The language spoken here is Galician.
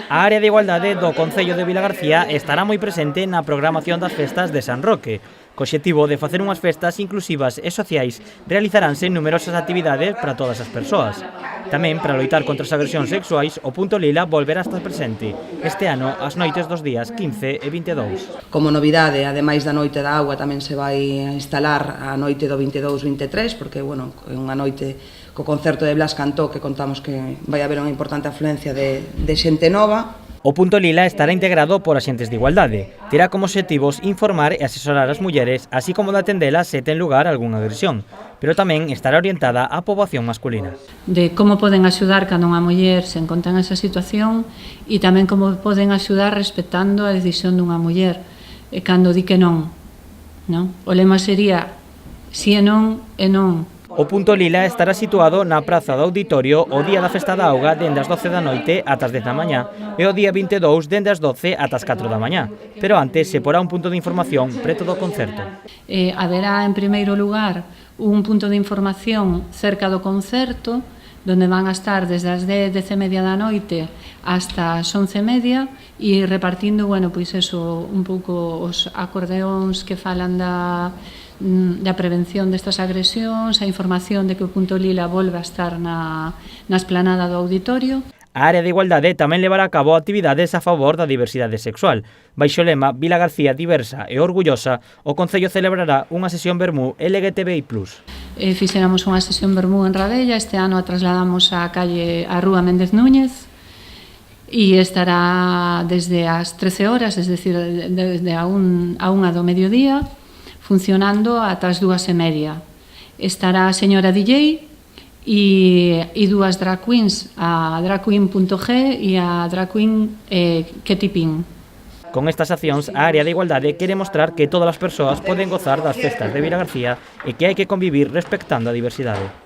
A área de igualdade do Concello de Vilagarcía estará moi presente na programación das festas de San Roque. Co obxectivo de facer unhas festas inclusivas e sociais, realizaránse numerosas actividades para todas as persoas. Tamén, para loitar contra as agresións sexuais, o Punto Lila volverá a estar presente este ano ás noites dos días 15 e 22. Como novidade, ademais da Noite da Auga, tamén se vai instalar a noite do 22-23, porque, bueno, é unha noite co concerto de Blas Cantó, que contamos que vai haber unha importante afluencia de xente nova. O Punto Lila estará integrado por axentes de igualdade. Terá como obxectivos informar e asesorar as mulleres, así como de atendelas se ten lugar algunha agresión, pero tamén estará orientada á poboación masculina. De como poden axudar cando unha muller se encontra en esa situación e tamén como poden axudar respectando a decisión dunha muller cando di que non. O lema sería si é non, é non. O Punto Lila estará situado na Praza do Auditorio o día da Festa da Auga dende as 12 da noite ata as 10 da mañá e o día 22 dende as 12 ata as 4 da mañá. Pero antes se porá un punto de información preto do concerto. Haberá en primeiro lugar un punto de información cerca do concerto donde van a estar desde as 10:30 da noite hasta as 11:30 e repartindo, pois eso, un pouco os acordeóns que falan da prevención destas agresións, a información de que o Punto Lila volve a estar na esplanada do auditorio. A área de igualdade tamén levará a cabo actividades a favor da diversidade sexual. Baixo o lema Vilagarcía diversa e orgullosa, o Concello celebrará unha sesión vermú LGTBI+. Fixéramos unha sesión vermú en Radella, este ano a trasladamos á Rúa Méndez Núñez, e estará desde as 13 horas, es decir, desde a 1 do mediodía, funcionando ata as 2:30. Estará a señora DJ e dúas drag queens, a dragqueen.g e a drag queen Ketipin. Con estas accións, a área de igualdade quere mostrar que todas as persoas poden gozar das festas de Vilagarcía e que hai que convivir respectando a diversidade.